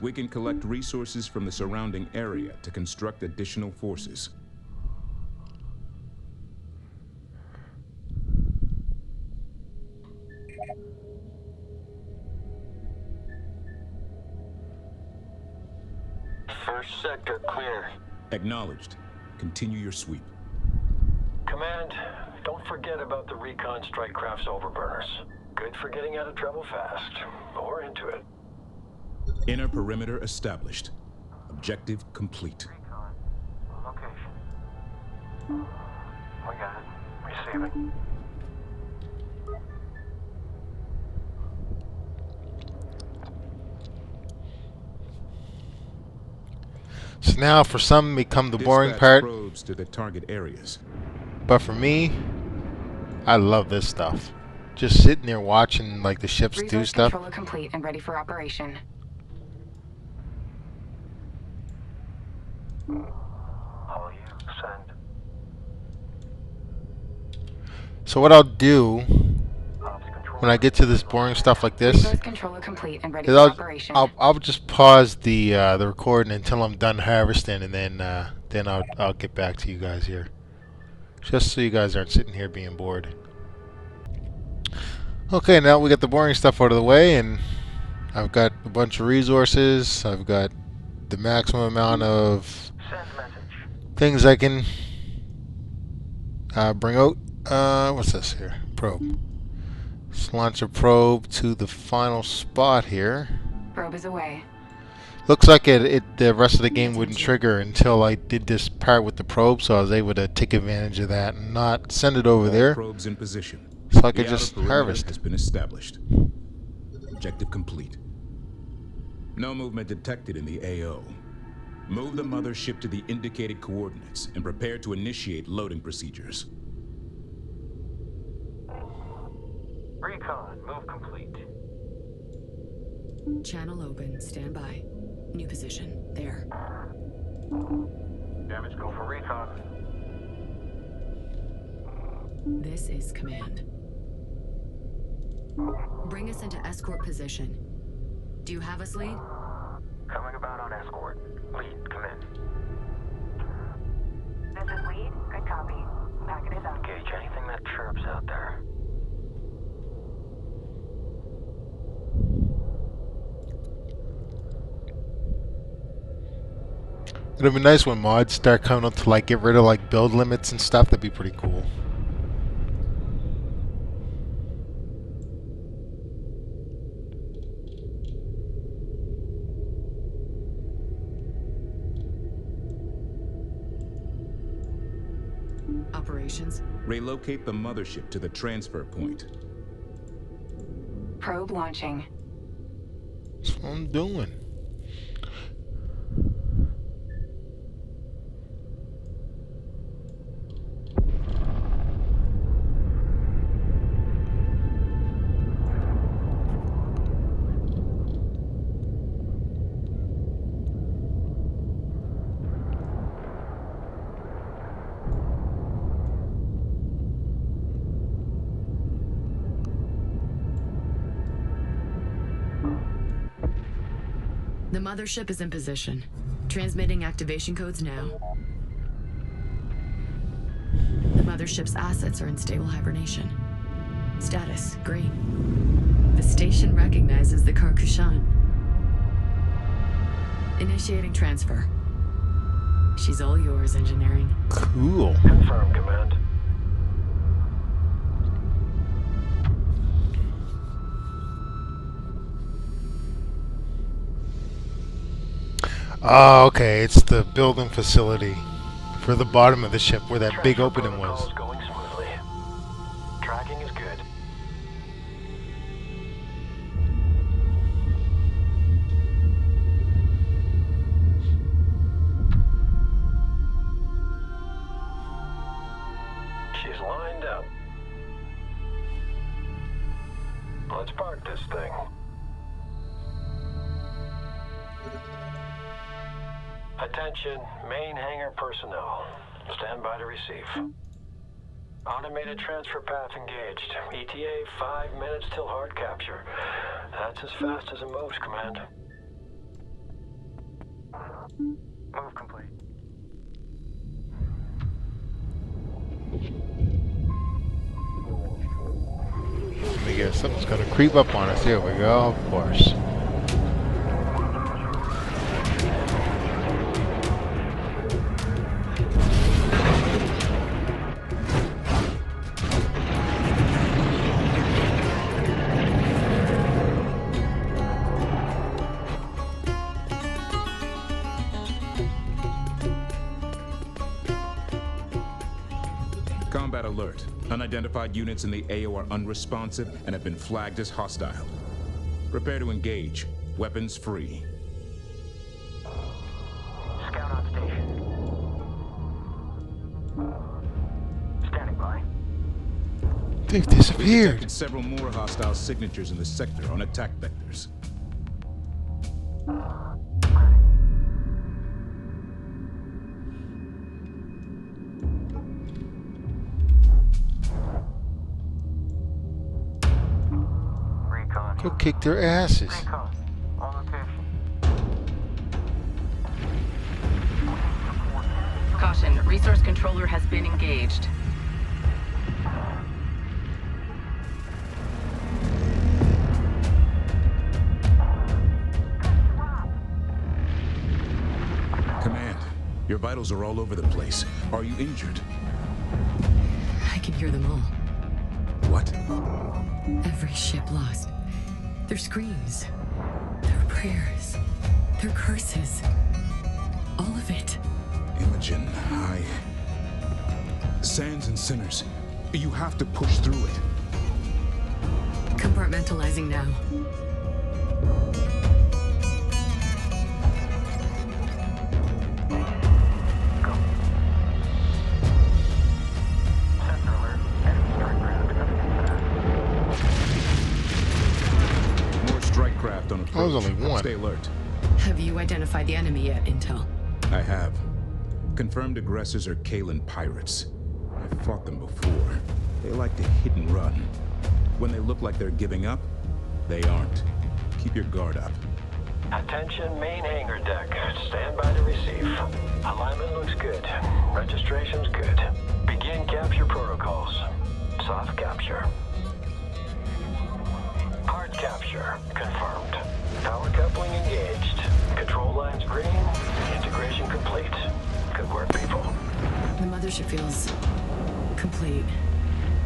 We can collect resources from the surrounding area to construct additional forces. First sector clear. Acknowledged. Continue your sweep. Command, don't forget about the recon strike craft's overburners. Good for getting out of trouble fast. Or into it. Inner perimeter established. Objective complete. Recon. Location. We got it. Receiving. So now for some may come the boring Dispatch part, probes to the target areas. but for me, I love this stuff. Just sitting there watching like the ships do Resource stuff. controller complete and ready for operation. All you, send. So what I'll do Ops control. when I get to this boring stuff like this Resource controller complete and ready is for operation. I'll just pause the recording until I'm done harvesting, and then I'll get back to you guys here, just so you guys aren't sitting here being bored. Okay, now we got the boring stuff out of the way, and I've got a bunch of resources. I've got the maximum amount of Send message. things I can bring out. What's this here? Probe. Let's launch a probe to the final spot here. Probe is away. Looks like the rest of the game wouldn't trigger until I did this part with the probe, so I was able to take advantage of that and not send it over All there, probes in position. so I could The outer just perimeter harvest. has been established. Objective complete. No movement detected in the AO. Move the mothership to the indicated coordinates and prepare to initiate loading procedures. Recon, move complete. Channel open. Stand by. New position. There. Damage go for recon. This is command. Bring us into escort position. Do you have us, lead? Coming about on escort. Lead, come in. This is lead. Good copy. Packet is up. Gauge anything that chirps out there. It'd be nice when mods start coming up to like get rid of like build limits and stuff. That'd be pretty cool. Operations. Relocate the mothership to the transfer point. Probe launching. That's what I'm doing. The mothership is in position. Transmitting activation codes now. The mothership's assets are in stable hibernation. Status, green. The station recognizes the Karkushan. Initiating transfer. She's all yours, engineering. Cool. Confirm, command. Oh, okay. It's the building facility for the bottom of the ship where that big Transfer opening was. protocol's going smoothly. Tracking is good. Let's park this thing. Attention, main hangar personnel. Stand by to receive. Automated transfer path engaged. ETA 5 minutes till hard capture. That's as fast as it moves, Command. Move complete. Let me guess, something's gonna creep up on us. Here we go, of course. Combat alert. Unidentified units in the AO are unresponsive and have been flagged as hostile. Prepare to engage. Weapons free. Scout on station. Standing by. They've We disappeared. detected several more hostile signatures in the sector on attack vectors. Recon. Go kick their asses. Recon. On location. Caution, resource controller has been engaged. Command, your vitals are all over the place. Are you injured? I can hear them all. What? Every ship lost. Their screams. Their prayers. Their curses. All of it. Imogen, Sands and Sinners. You have to push through it. Compartmentalizing now. Sensor alert. Enemy strike craft coming in fast. More strike craft on approach. That was only one. Stay alert. Have you identified the enemy yet, Intel? I have. Confirmed aggressors are Kalen pirates. I've fought them before. They like to hit and run. When they look like they're giving up, they aren't. Keep your guard up. Attention, main hangar deck. Stand by to receive. Alignment looks good. Registration's good. Begin capture protocols. Soft capture. Hard capture. Confirmed. Power coupling engaged. Control lines green. Integration complete. Good work, people. The mothership feels complete.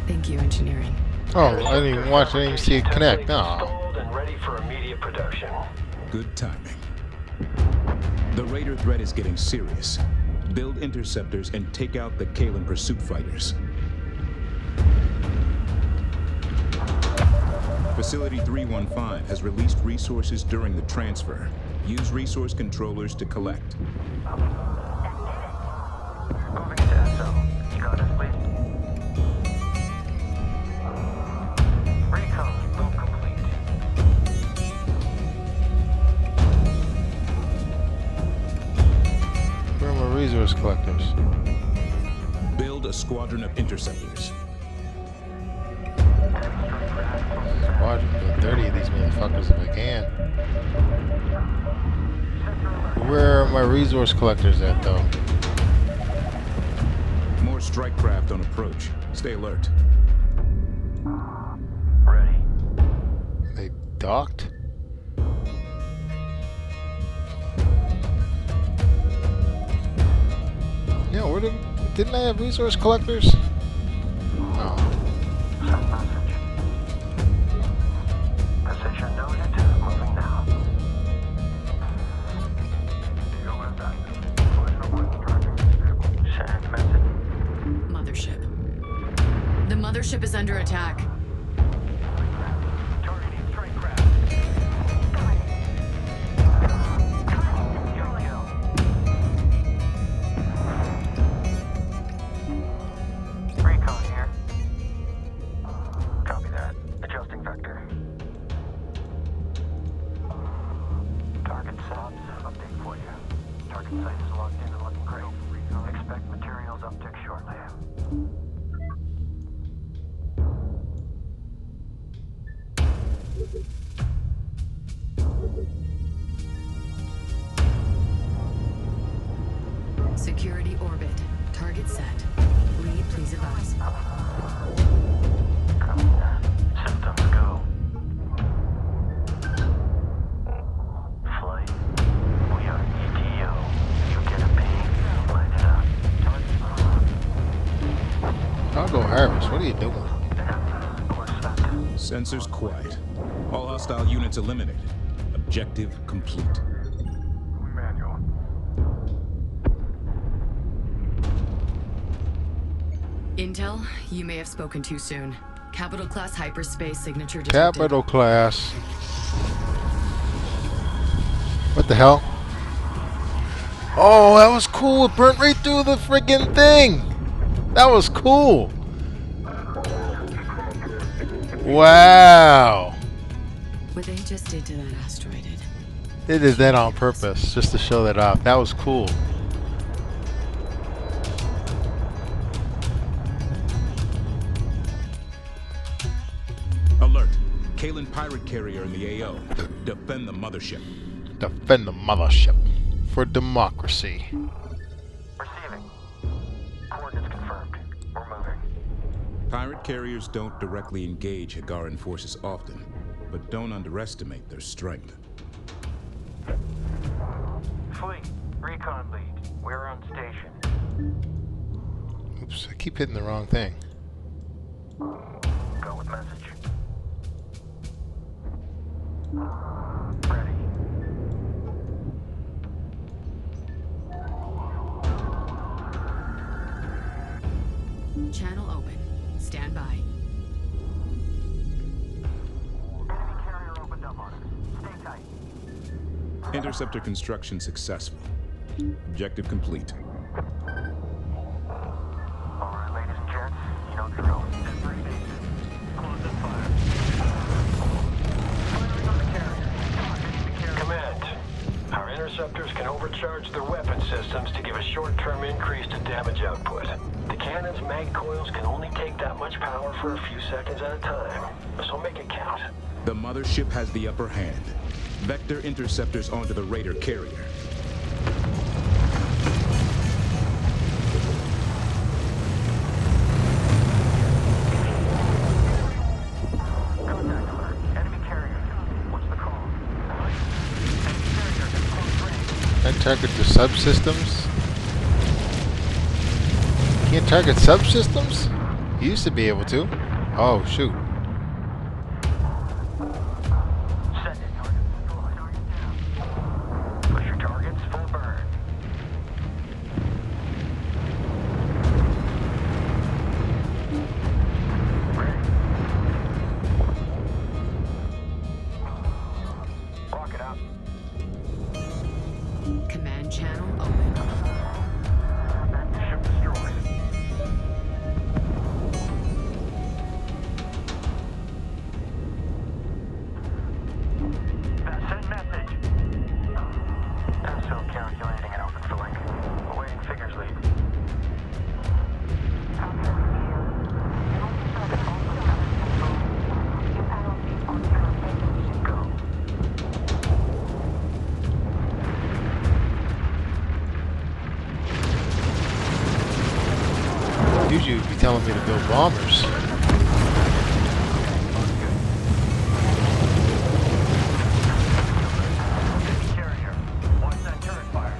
Thank you, engineering. Oh, I didn't even watch. I didn't even see it connect. No. Installed and ready for immediate production. Good timing. The Raider threat is getting serious. Build interceptors and take out the Kalen pursuit fighters. Facility 315 has released resources during the transfer. Use resource controllers to collect. Moving to SO. Scanners, please. Recon. Move complete. Where are my resource collectors? Build a squadron of interceptors. Squadron, build 30 of these motherfuckers if I can. Where are my resource collectors at, though? More strike craft on approach. Stay alert. Ready. They docked? Yeah, didn't I have resource collectors? No. Send message. Position noted. Moving now. DOS active. Collision avoidance tracking this vehicle. Send message. Mothership. The mothership is under attack. Targeting strike craft. Charlie Hill. Recon here. Copy that. Adjusting vector. Target site is logged in and looking great. Expect materials uptick shortly. Security orbit. Target set. Read, please advise. Systems go. Flight. We are ETO. You get a ping. Light it up. I'll go Harvest. What are you doing? Sensors quiet. All hostile units eliminated. Objective complete. Manual. Intel, you may have spoken too soon. Capital class hyperspace signature detected. Capital class. What the hell? Oh, that was cool. It burnt right through the friggin' thing. That was cool. Wow. What they just did to that asteroid. They did that on purpose, just to show that off. That was cool. Alert. Kalen pirate carrier in the AO. Defend the mothership. Defend the mothership. For democracy. Receiving. Coordinates confirmed. We're moving. Pirate carriers don't directly engage Hagaran forces often, but don't underestimate their strength. Fleet. Recon lead. We're on station. Oops, I keep hitting the wrong thing. Go with message. Ready. Channel open. Stand by. Enemy carrier opened up on us. Stay tight. Interceptor construction successful. Objective complete. All right, ladies and gents, you know the drill. Every nation. Close and fire. Firing on the carrier. Command. Our interceptors can overcharge their weapon systems to give a short-term increase to damage output. The cannon's mag coils can only take that much power for a few seconds at a time, so make it count. The mothership has the upper hand. Vector interceptors onto the Raider carrier. Contact alert. Enemy carrier. What's the call? Enemy carrier in close range. Can't target the subsystems? Can't target subsystems? You used to be able to. Oh, shoot. Send it. Push your targets full burn. Ready. Lock it up. Command channel open. Ship destroyed. Send message. Pencil calculating an open for link. Awaiting figures lead. Go. Usually you'd be telling me to build bombers. Carrier. Watch that turret fire.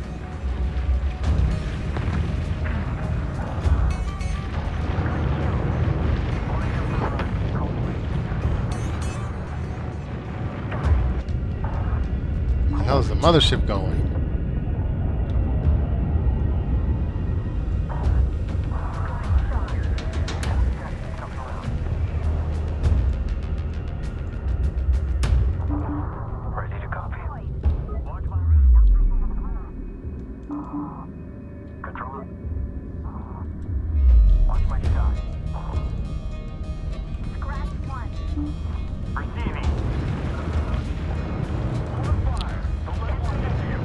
How's the mothership going? Ready to copy. Controller. Watch my shot. Scratch one. Receiving. Hold fire. Don't let one hit you.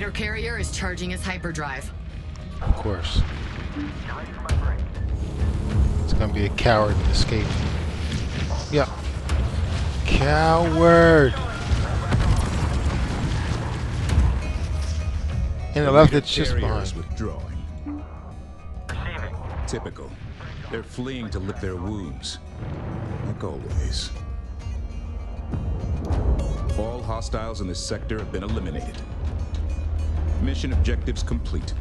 Fighter carrier is charging his hyperdrive. Of course. Get ready for my break. It's gonna be a coward and escape. Yeah. Coward. And I left the chips behind. Withdrawing. Receiving. Typical. They're fleeing to lick their wounds. Like always. All hostiles in this sector have been eliminated. Mission objectives complete.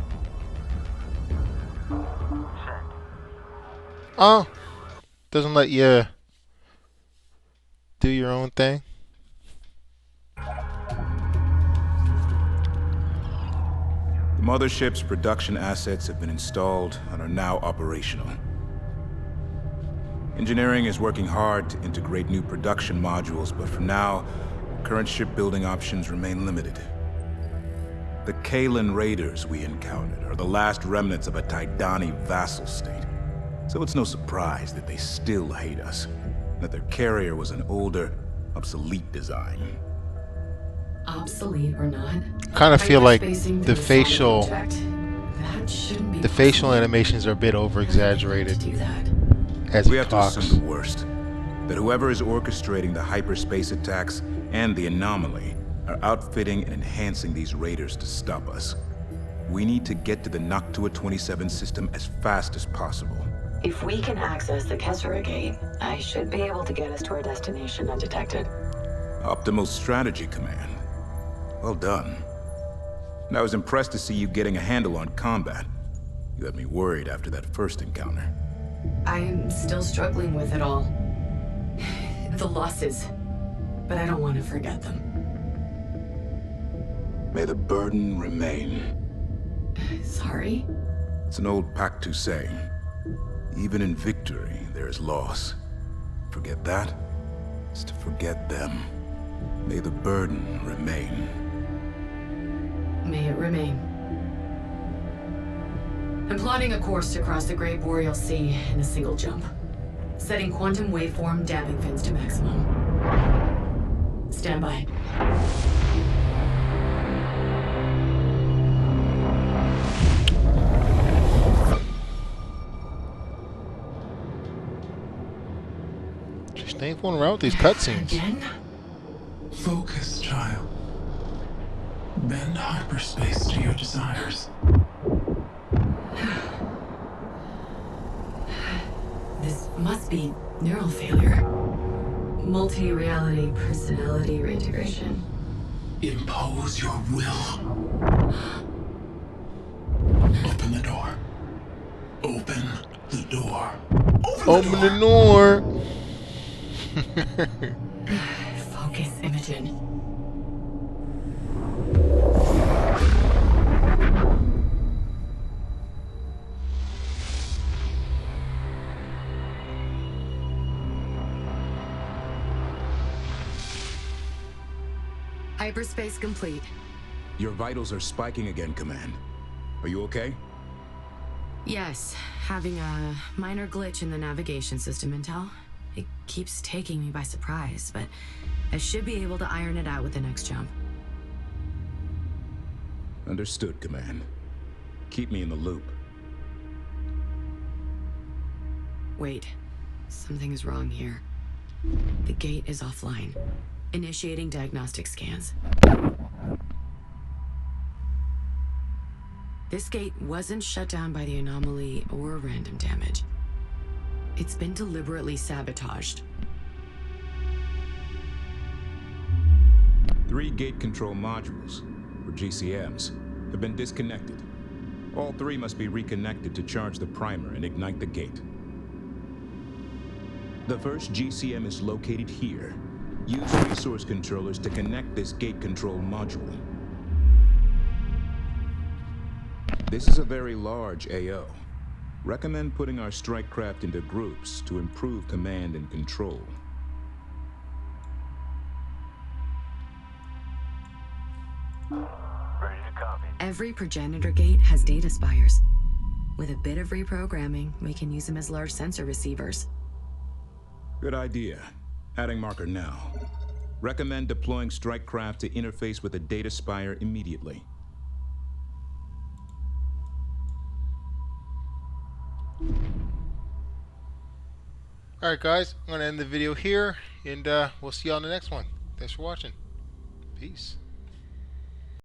Oh, doesn't let you do your own thing. The mothership's production assets have been installed and are now operational. Engineering is working hard to integrate new production modules, but for now, current shipbuilding options remain limited. The Kalen raiders we encountered are the last remnants of a Tydani vassal state, so it's no surprise that they still hate us, that their carrier was an older, obsolete design. Obsolete or not? Kind of feel like Hyperspacing the through facial, solid object. That shouldn't be the facial possible. animations are a bit over exaggerated To do that. as We he have to talks. assume the worst. That whoever is orchestrating the hyperspace attacks and the anomaly are outfitting and enhancing these raiders to stop us. We need to get to the Noctua 27 system as fast as possible. If we can access the Kessera Gate, I should be able to get us to our destination undetected. Optimal strategy, Command. Well done. And I was impressed to see you getting a handle on combat. You had me worried after that first encounter. I'm still struggling with it all. The losses. But I don't want to forget them. May the burden remain. Sorry? It's an old Pactu saying. Even in victory, there is loss. Forget that, is to forget them. May the burden remain. May it remain. I'm plotting a course to cross the Great Boreal Sea in a single jump. Setting quantum waveform damping fins to maximum. Stand by. Just ain't fooling around with these cutscenes. Again? Focus, child. Bend hyperspace to your desires. This must be neural failure. Multi-reality personality reintegration. Impose your will. Open the door. Open the door. Open the door. Focus, Imogen. Hyperspace complete. Your vitals are spiking again, Command. Are you okay? Yes, having a minor glitch in the navigation system, Intel. It keeps taking me by surprise, but I should be able to iron it out with the next jump. Understood, Command. Keep me in the loop. Wait, something is wrong here. The gate is offline. Initiating diagnostic scans. This gate wasn't shut down by the anomaly or random damage. It's been deliberately sabotaged. 3 gate control modules, or GCMs, have been disconnected. All 3 must be reconnected to charge the primer and ignite the gate. The first GCM is located here. Use resource controllers to connect this gate control module. This is a very large AO. Recommend putting our strike craft into groups to improve command and control. Ready to copy. Every progenitor gate has data spires. With a bit of reprogramming, we can use them as large sensor receivers. Good idea. Adding marker now. Recommend deploying strike craft to interface with the data spire immediately. Alright guys, I'm going to end the video here, and we'll see you on the next one. Thanks for watching. Peace.